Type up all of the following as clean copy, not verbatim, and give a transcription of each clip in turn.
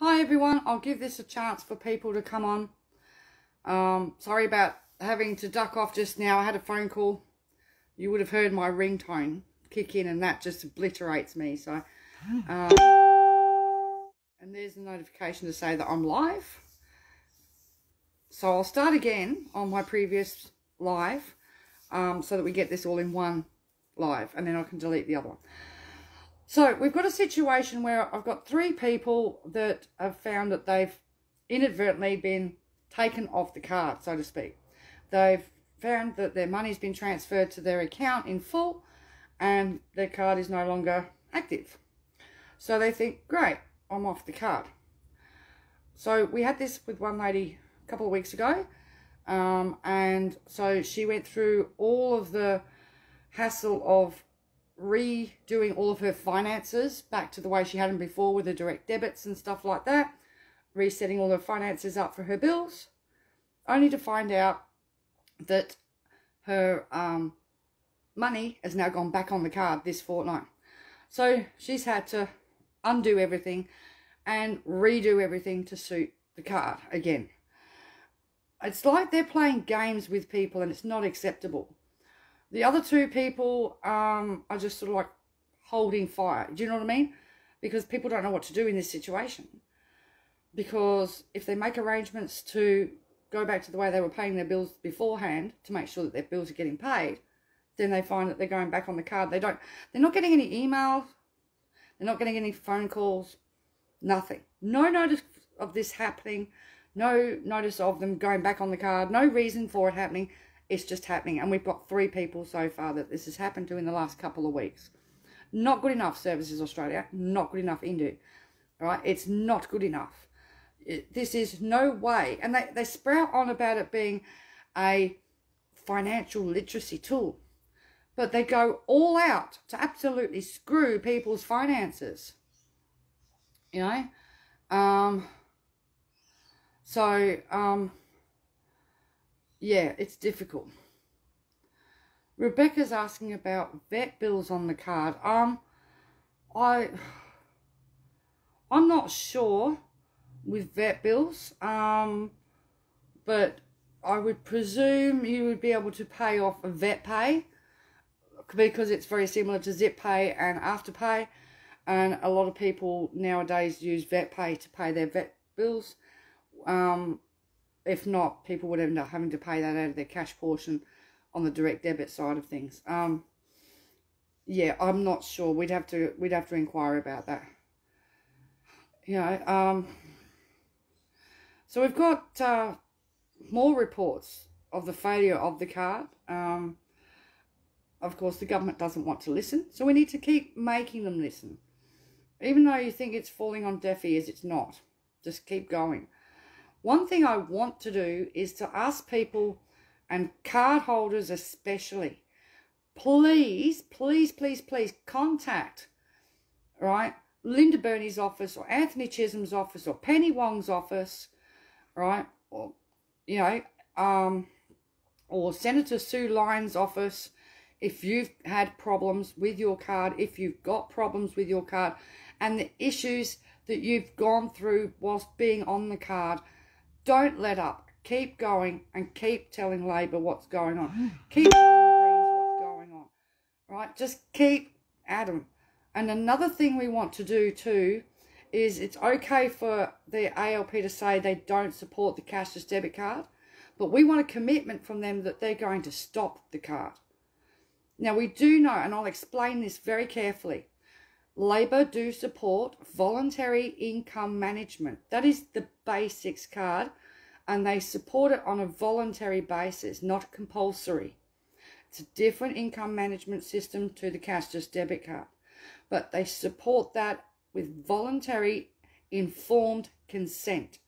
Hi everyone, I'll give this a chance for people to come on. Sorry about having to duck off just now. I had a phone call. You would have heard my ringtone kick in and that just obliterates me. So, and there's a notification to say that I'm live. So I'll start again on my previous live so that we get this all in one live and then I can delete the other one. So we've got a situation where I've got 3 people that have found that they've inadvertently been taken off the card, so to speak. They've found that their money's been transferred to their account in full and their card is no longer active. So they think, great, I'm off the card. So we had this with one lady a couple of weeks ago. And so she went through all of the hassle of redoing all of her finances back to the way she had them before with the direct debits and stuff like that, resetting all her finances up for her bills, only to find out that her money has now gone back on the card this fortnight. So she's had to undo everything and redo everything to suit the card again. It's like they're playing games with people and it's not acceptable. The other 2 people are just sort of like holding fire. Do you know what I mean? Because people don't know what to do in this situation. Because if they make arrangements to go back to the way they were paying their bills beforehand to make sure that their bills are getting paid, then they find that they're going back on the card. They're not getting any emails. They're not getting any phone calls. Nothing. No notice of this happening. No notice of them going back on the card. No reason for it happening. It's just happening. And we've got 3 people so far that this has happened to in the last couple of weeks. Not good enough, Services Australia. Not good enough, Indu. All right? It's not good enough. This is no way. And they sprout on about it being a financial literacy tool. But they go all out to absolutely screw people's finances. You know? Yeah, it's difficult. Rebecca's asking about vet bills on the card. I'm not sure with vet bills, but I would presume you would be able to pay off a vet pay because it's very similar to zip pay and afterpay, and a lot of people nowadays use vet pay to pay their vet bills. If not, people would end up having to pay that out of their cash portion on the direct debit side of things. Yeah, I'm not sure. We'd have to inquire about that. You know, so we've got more reports of the failure of the card. Of course, the government doesn't want to listen, so we need to keep making them listen. Even though you think it's falling on deaf ears, it's not. Just keep going. One thing I want to do is to ask people, and card holders especially, please, please, please, please contact, right, Linda Burney's office or Anthony Chisholm's office or Penny Wong's office, right, or, you know, or Senator Sue Lyon's office if you've had problems with your card, if you've got problems with your card and the issues that you've gone through whilst being on the card. Don't let up. Keep going and keep telling Labor what's going on. Keep telling the Greens what's going on. Right? Just keep at them. And another thing we want to do too is it's okay for the ALP to say they don't support the cashless debit card, but we want a commitment from them that they're going to stop the card. Now we do know, and I'll explain this very carefully, Labor do support voluntary income management. That is the basics card, and they support it on a voluntary basis, not compulsory. It's a different income management system to the cashless debit card, but they support that with voluntary informed consent.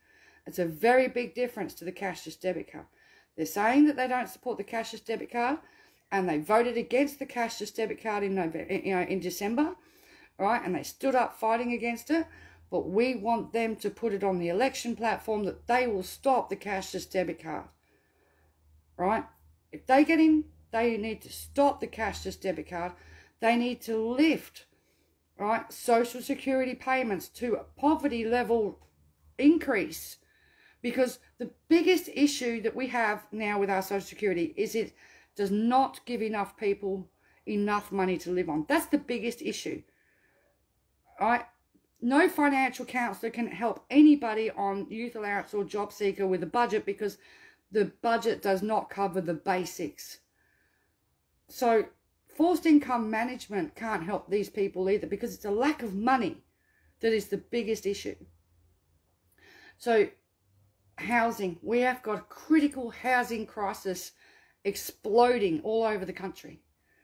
It's a very big difference to the cashless debit card. They're saying that they don't support the cashless debit card, and they voted against the cashless debit card in November, in December. Right, and they stood up fighting against it, but we want them to put it on the election platform that they will stop the cashless debit card. Right? If they get in, they need to stop the cashless debit card. They need to lift, right, social security payments to poverty level increase, because the biggest issue that we have now with our Social Security is it does not give enough people enough money to live on. That's the biggest issue. Right? No financial counsellor can help anybody on youth allowance or job seeker with a budget, because the budget does not cover the basics. So forced income management can't help these people either, because it's a lack of money that is the biggest issue. So housing, we have got a critical housing crisis exploding all over the country.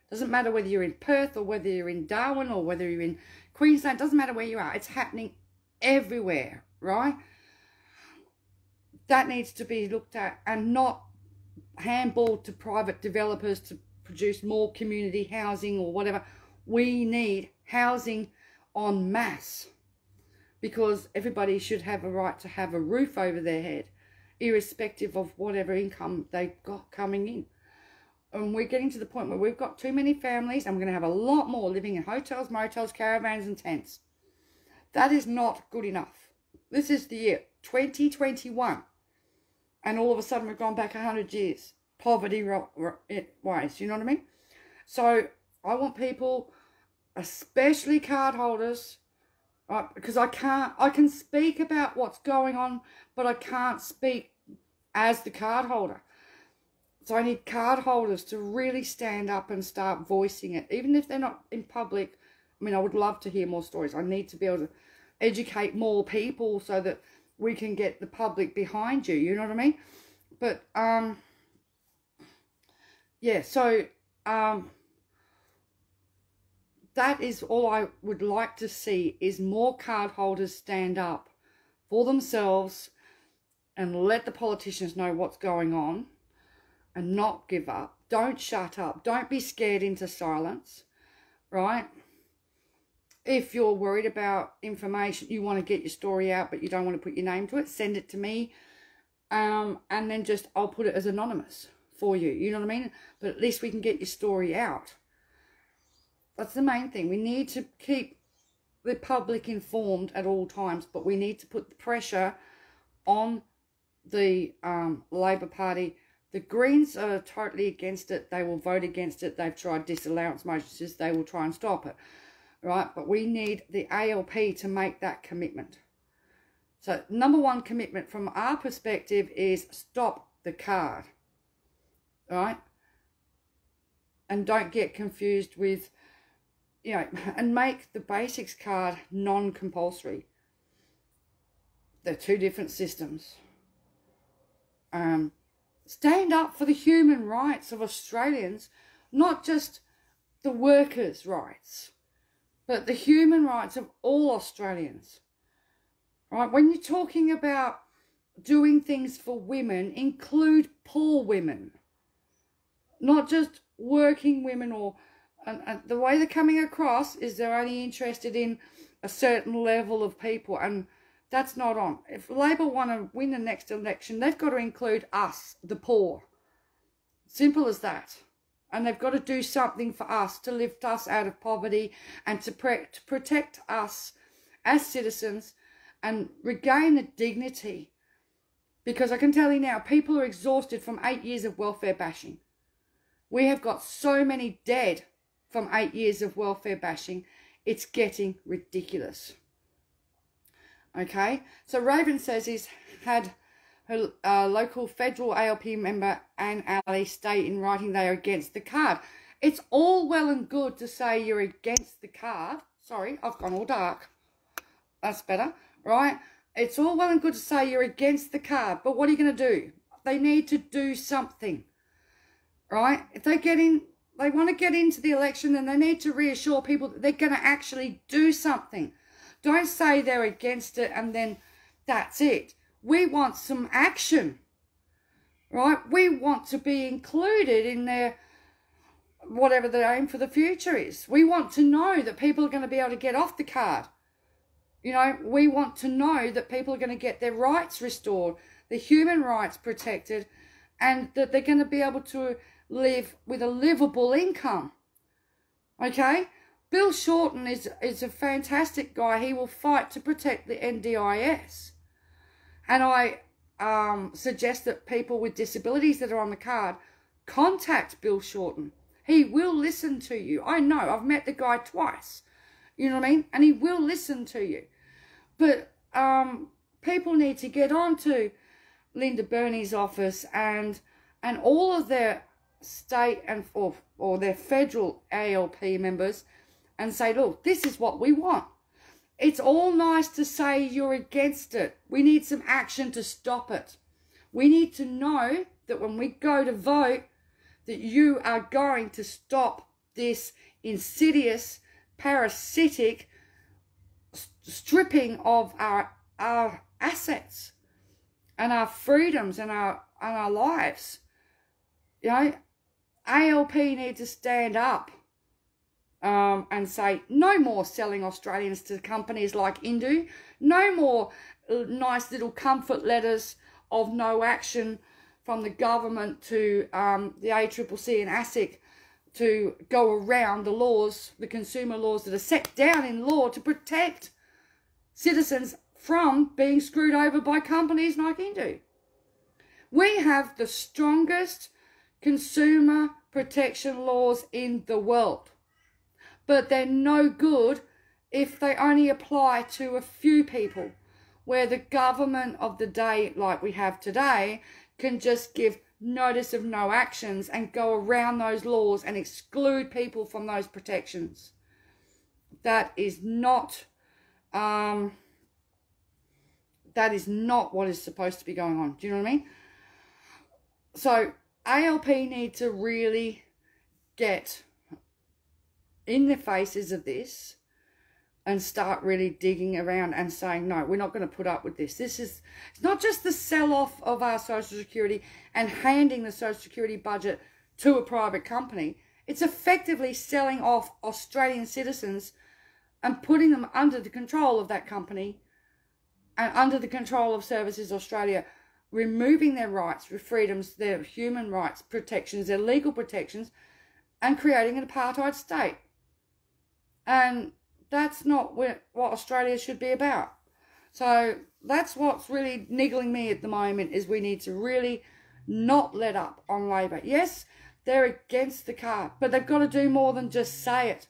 Doesn't matter whether you're in Perth or whether you're in Darwin or whether you're in Queensland, doesn't matter where you are. It's happening everywhere, right? That needs to be looked at and not handballed to private developers to produce more community housing or whatever. We need housing en masse, because everybody should have a right to have a roof over their head, irrespective of whatever income they've got coming in. And we're getting to the point where we've got too many families, and we're going to have a lot more living in hotels, motels, caravans and tents. That is not good enough. This is the year 2021, and all of a sudden we've gone back 100 years, poverty-wise, you know what I mean? So I want people, especially card holders, right, because I can speak about what's going on, but I can't speak as the card holder. So I need card holders to really stand up and start voicing it, even if they're not in public. I mean, I would love to hear more stories. I need to be able to educate more people so that we can get the public behind you, you know what I mean? But, yeah, so that is all I would like to see, is more card holders stand up for themselves and let the politicians know what's going on. And not give up. Don't shut up. Don't be scared into silence, right? If you're worried about information, you want to get your story out, but you don't want to put your name to it, send it to me. And then I'll put it as anonymous for you. You know what I mean? But at least we can get your story out. That's the main thing. We need to keep the public informed at all times, but we need to put the pressure on the Labor Party. The Greens are totally against it. They will vote against it. They've tried disallowance motions. They will try and stop it, right? But we need the ALP to make that commitment. So number one commitment from our perspective is stop the card, right? And don't get confused with, you know, and make the basics card non-compulsory. They're two different systems. Stand up for the human rights of Australians, not just the workers' rights, but the human rights of all Australians. Right? When you're talking about doing things for women, include poor women, not just working women, or and the way they're coming across is they're only interested in a certain level of people, and that's not on. If Labor want to win the next election, they've got to include us, the poor. Simple as that. And they've got to do something for us to lift us out of poverty and to protect us as citizens and regain the dignity. Because I can tell you now, people are exhausted from 8 years of welfare bashing. We have got so many dead from 8 years of welfare bashing. It's getting ridiculous. Okay, so Raven says he's had her local federal ALP member Anne Alley state in writing they are against the card. It's all well and good to say you're against the card. Sorry, I've gone all dark. That's better, right? It's all well and good to say you're against the card, but what are you going to do? They need to do something, right? If they want to get into the election, then they need to reassure people that they're going to actually do something. Don't say they're against it and then that's it. We want some action, right? We want to be included in their, whatever their aim for the future is. We want to know that people are going to be able to get off the card. You know, we want to know that people are going to get their rights restored, their human rights protected, and that they're going to be able to live with a livable income. Okay? Bill Shorten is a fantastic guy. He will fight to protect the NDIS. And I suggest that people with disabilities that are on the card contact Bill Shorten. He will listen to you. I know. I've met the guy twice. You know what I mean? And he will listen to you. But people need to get on to Linda Burney's office and all of their state and or their federal ALP members and say, look, this is what we want. It's all nice to say you're against it. We need some action to stop it. We need to know that when we go to vote, that you are going to stop this insidious, parasitic stripping of our assets and our freedoms and our lives. You know, ALP need to stand up and say no more selling Australians to companies like Indu, no more nice little comfort letters of no action from the government to the ACCC and ASIC to go around the laws, the consumer laws that are set down in law to protect citizens from being screwed over by companies like Indu. We have the strongest consumer protection laws in the world, but they're no good if they only apply to a few people, where the government of the day, like we have today, can just give notice of no actions and go around those laws and exclude people from those protections. That is not what is supposed to be going on. Do you know what I mean? So ALP need to really get in the faces of this and start really digging around and saying, no, we're not going to put up with this. It's not just the sell-off of our Social Security and handing the Social Security budget to a private company. It's effectively selling off Australian citizens and putting them under the control of that company and under the control of Services Australia, removing their rights, their freedoms, their human rights protections, their legal protections, and creating an apartheid state. And that's not what Australia should be about. So that's what's really niggling me at the moment, is we need to really not let up on Labor. Yes, they're against the card, but they've got to do more than just say it.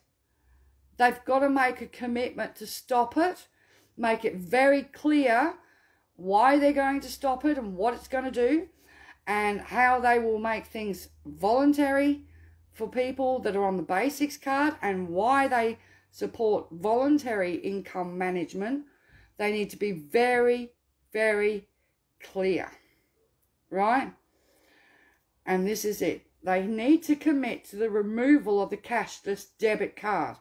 They've got to make a commitment to stop it, make it very clear why they're going to stop it and what it's going to do, and how they will make things voluntary for people that are on the basics card, and why they support voluntary income management. They need to be very, very clear, right? And this is it. They need to commit to the removal of the cashless debit card.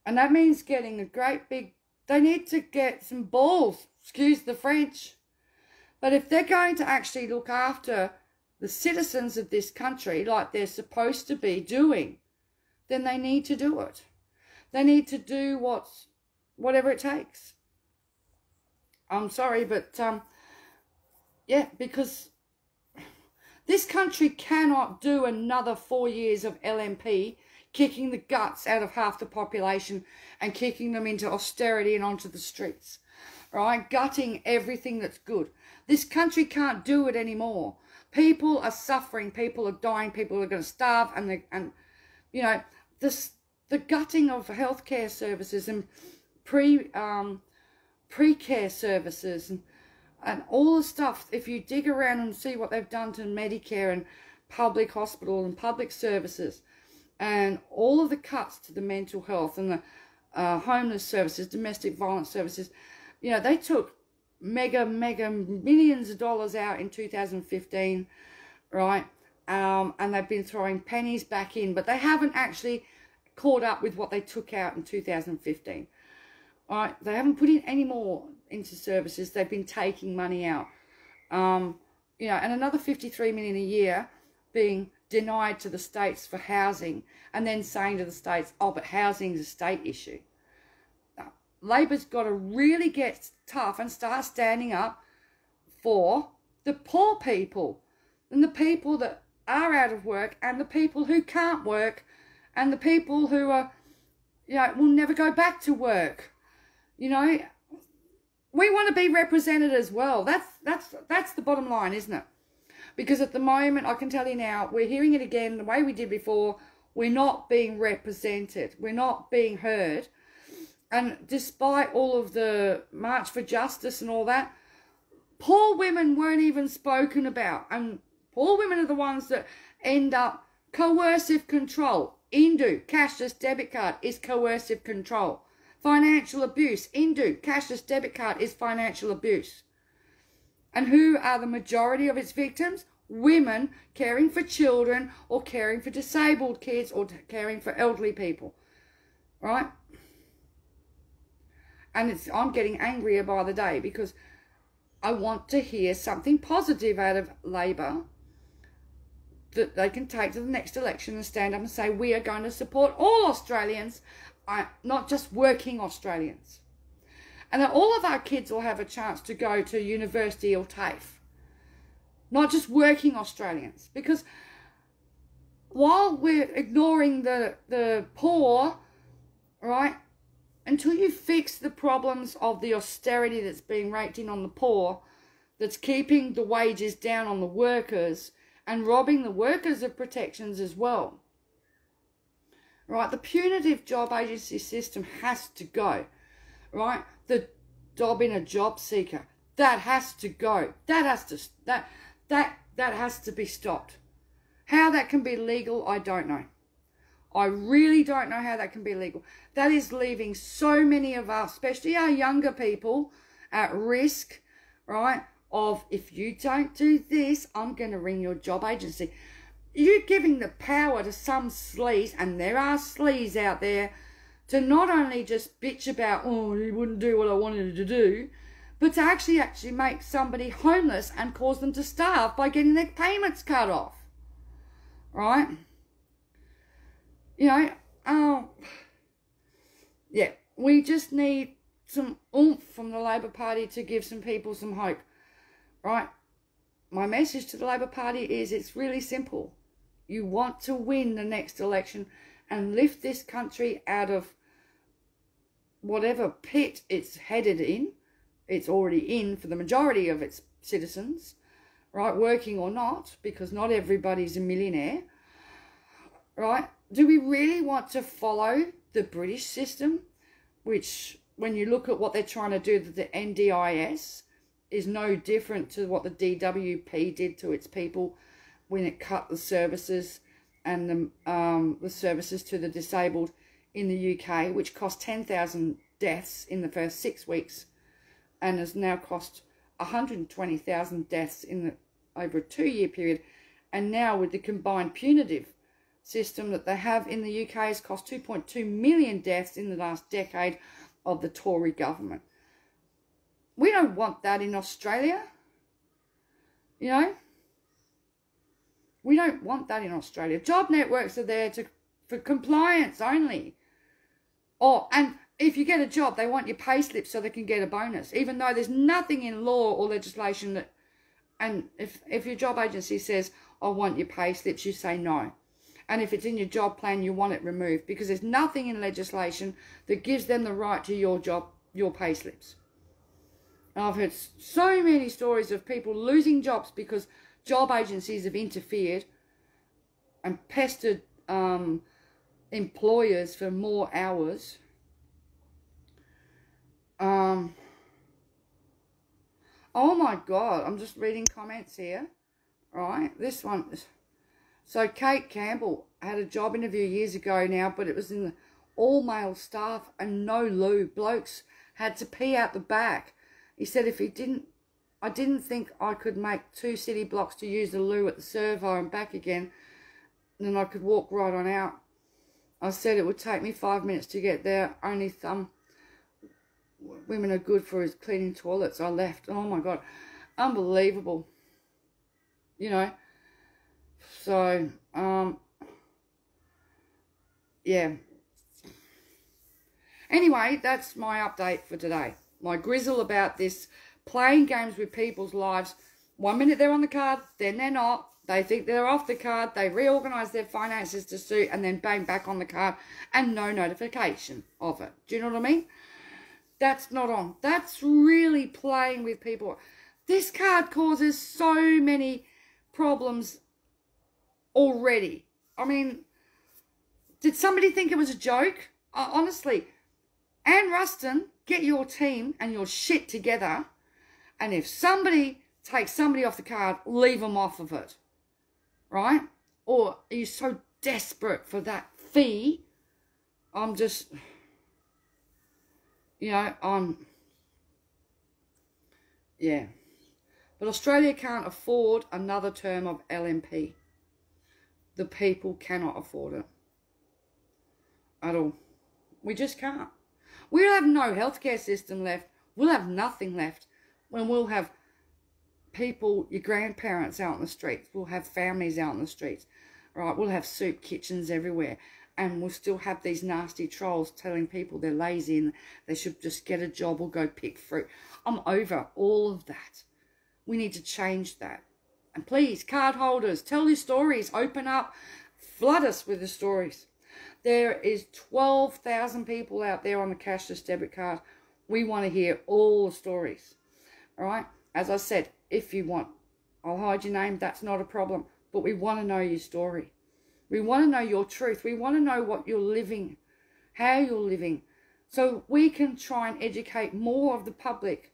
And that means getting a great big, they need to get some balls, excuse the French. But if they're going to actually look after the citizens of this country like they're supposed to be doing, then they need to do it. They need to do whatever it takes. I'm sorry, but yeah, because this country cannot do another 4 years of LNP, kicking the guts out of half the population and kicking them into austerity and onto the streets, right? Gutting everything that's good. This country can't do it anymore. People are suffering. People are dying. People are going to starve. And you know, the gutting of healthcare services and pre-care services and all the stuff. If you dig around and see what they've done to Medicare and public hospital and public services, and all of the cuts to the mental health and the homeless services, domestic violence services, you know, they took mega millions of dollars out in 2015, right? And they've been throwing pennies back in, but they haven't actually caught up with what they took out in 2015. All right, they haven't put in any more into services. They've been taking money out, you know, and another 53 million a year being denied to the states for housing, and then saying to the states, oh, but housing is a state issue. Now, Labor's got to really get tough and start standing up for the poor people and the people that are out of work and the people who can't work and the people who are, you know, will never go back to work. You know, we want to be represented as well. That's the bottom line, isn't it? Because at the moment, I can tell you now, we're hearing it again the way we did before. We're not being represented. We're not being heard. And despite all of the March for Justice and all that, poor women weren't even spoken about. And poor women are the ones that end up coercive control. Indu, cashless debit card, is coercive control. Financial abuse. Indu, cashless debit card, is financial abuse. And who are the majority of its victims? Women caring for children or caring for disabled kids or caring for elderly people. Right? And I'm getting angrier by the day because I want to hear something positive out of Labor that they can take to the next election and stand up and say, we are going to support all Australians, not just working Australians. And that all of our kids will have a chance to go to university or TAFE. Not just working Australians. Because while we're ignoring the poor, right, until you fix the problems of the austerity that's being raked in on the poor, that's keeping the wages down on the workers and robbing the workers of protections as well. Right, the punitive job agency system has to go. Right, the job in a job seeker, that has to go. That has to be stopped. How that can be legal, I don't know. I really don't know how that can be legal. That is leaving so many of us, especially our younger people, at risk, right, of if you don't do this, I'm going to ring your job agency. You're giving the power to some sleaze, and there are sleaze out there, to not only just bitch about, oh, he wouldn't do what I wanted to do, but to actually make somebody homeless and cause them to starve by getting their payments cut off. Right? You know, yeah, we just need some oomph from the Labor Party to give some people some hope. Right? My message to the Labor Party is it's really simple. You want to win the next election and lift this country out of whatever pit it's headed in. It's already in for the majority of its citizens, right, working or not, because not everybody's a millionaire, right? Do we really want to follow the British system, which, when you look at what they're trying to do to the NDIS, is no different to what the DWP did to its people when it cut the services and the services to the disabled in the UK, which cost 10,000 deaths in the first 6 weeks and has now cost 120,000 deaths over a 2-year period. And now with the combined punitive system that they have in the UK has cost 2.2 million deaths in the last decade of the Tory government. We don't want that in Australia. You know? We don't want that in Australia. Job networks are there for compliance only. And if you get a job, they want your pay slip so they can get a bonus, even though there's nothing in law or legislation that, and if your job agency says, I want your pay slips, you say no. And if it's in your job plan, you want it removed, because there's nothing in legislation that gives them the right to your pay slips. And I've heard so many stories of people losing jobs because job agencies have interfered and pestered employers for more hours. Oh my God, I'm just reading comments here. Right, this one. So Kate Campbell had a job interview years ago now, but it was in the all-male staff and no loo. Blokes had to pee out the back. He said if he didn't, I didn't think I could make 2 city blocks to use the loo at the servo and back again, and then I could walk right on out. I said it would take me 5 minutes to get there. Only some women are good for is cleaning toilets. I left. Oh my God. Unbelievable. You know. So, yeah. Anyway, that's my update for today. My grizzle about this playing games with people's lives. 1 minute they're on the card, then they're not. They think they're off the card. They reorganise their finances to suit, and then bang, back on the card, and no notification of it. Do you know what I mean? That's not on. That's really playing with people. This card causes so many problems already. I mean, did somebody think it was a joke? Honestly, Anne Ruston, get your team and your shit together. And if somebody takes somebody off the card, leave them off of it. Right? Or are you so desperate for that fee? I'm just, you know, yeah. But Australia can't afford another term of LNP. The people cannot afford it. At all. We just can't. We'll have no healthcare system left. We'll have nothing left when we'll have people, your grandparents out in the streets. We'll have families out in the streets. Right? We'll have soup kitchens everywhere. And we'll still have these nasty trolls telling people they're lazy and they should just get a job or go pick fruit. I'm over all of that. We need to change that. And please, card holders, tell your stories. Open up. Flood us with the stories. There is 12,000 people out there on the cashless debit card. We want to hear all the stories. All right? As I said, if you want, I'll hide your name. That's not a problem. But we want to know your story. We want to know your truth. We want to know what you're living, how you're living, so we can try and educate more of the public.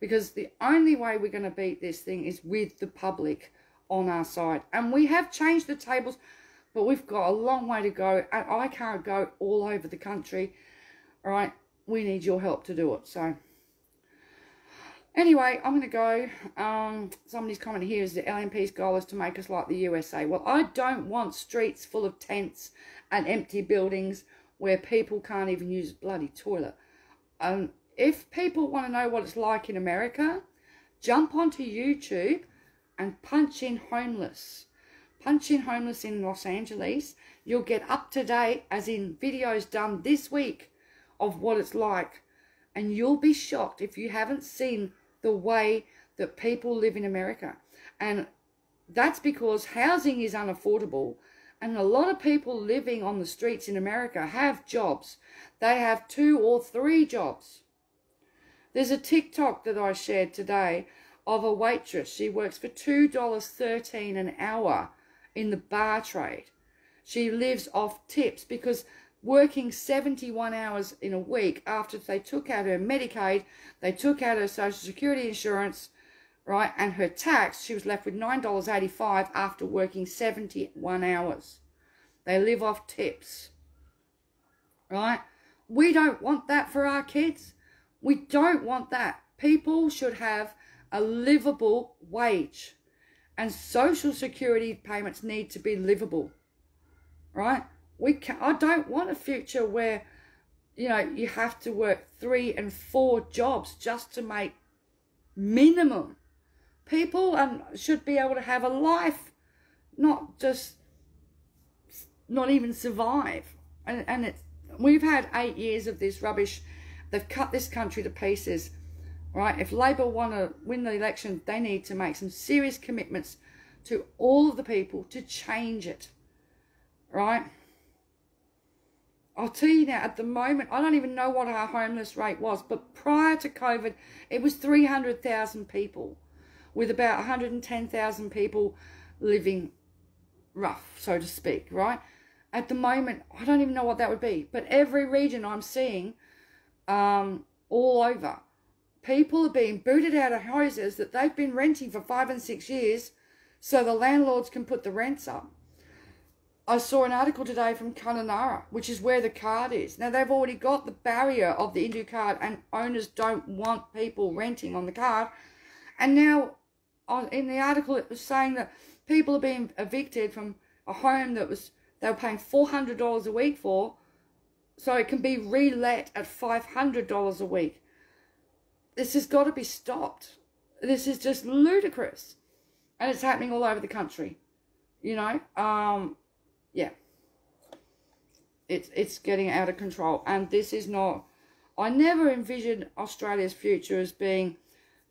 Because the only way we're going to beat this thing is with the public on our side. And we have changed the tables, but we've got a long way to go. And I can't go all over the country. All right? We need your help to do it. So, anyway, I'm going to go. Somebody's comment here is the LNP's goal is to make us like the USA. Well, I don't want streets full of tents and empty buildings where people can't even use a bloody toilet. If people want to know what it's like in America, jump onto YouTube and punch in homeless. Punch in homeless in Los Angeles. You'll get up to date, as in videos done this week, of what it's like. And you'll be shocked if you haven't seen the way that people live in America. And that's because housing is unaffordable. And a lot of people living on the streets in America have jobs. They have 2 or 3 jobs. There's a TikTok that I shared today of a waitress. She works for $2.13 an hour in the bar trade. She lives off tips because working 71 hours in a week after they took out her Medicaid, they took out her Social Security insurance, right, and her tax, she was left with $9.85 after working 71 hours. They live off tips, right? We don't want that for our kids. We don't want that. People should have a livable wage, and Social Security payments need to be livable, right? I don't want a future where, you know, you have to work 3 and 4 jobs just to make minimum. People should be able to have a life, not even survive. And we've had 8 years of this rubbish. They've cut this country to pieces, right? If Labor want to win the election, they need to make some serious commitments to all of the people to change it, right? I'll tell you now, at the moment, I don't even know what our homeless rate was, but prior to COVID, it was 300,000 people, with about 110,000 people living rough, so to speak, right? At the moment, I don't even know what that would be, but every region I'm seeing all over, people are being booted out of houses that they've been renting for 5 and 6 years so the landlords can put the rents up. I saw an article today from Kununurra, which is where the card is. Now, they've already got the barrier of the Indu card, and owners don't want people renting on the card. And now, in the article, it was saying that people are being evicted from a home that they were paying $400 a week for, so it can be relet at $500 a week. This has got to be stopped. This is just ludicrous. And it's happening all over the country, you know. Yeah, it's getting out of control, and this is not. I never envisioned Australia's future as being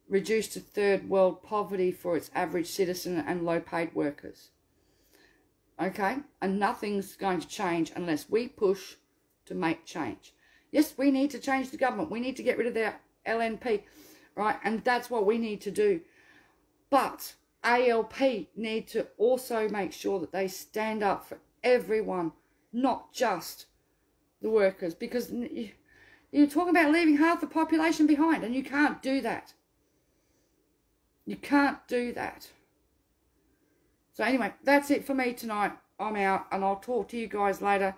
reduced to third world poverty for its average citizen and low paid workers. Okay, and nothing's going to change unless we push to make change. Yes, we need to change the government. We need to get rid of their LNP, right? And that's what we need to do. But ALP need to also make sure that they stand up for everyone, not just the workers, because you're talking about leaving half the population behind, and you can't do that. You can't do that. So anyway, that's it for me tonight. I'm out, and I'll talk to you guys later,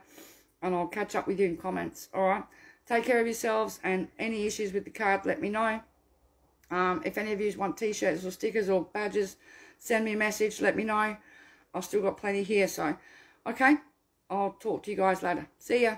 and I'll catch up with you in comments. All right? Take care of yourselves, and any issues with the card, let me know. If any of you want t-shirts or stickers or badges, send me a message, let me know. I've still got plenty here, so okay. I'll talk to you guys later. See ya.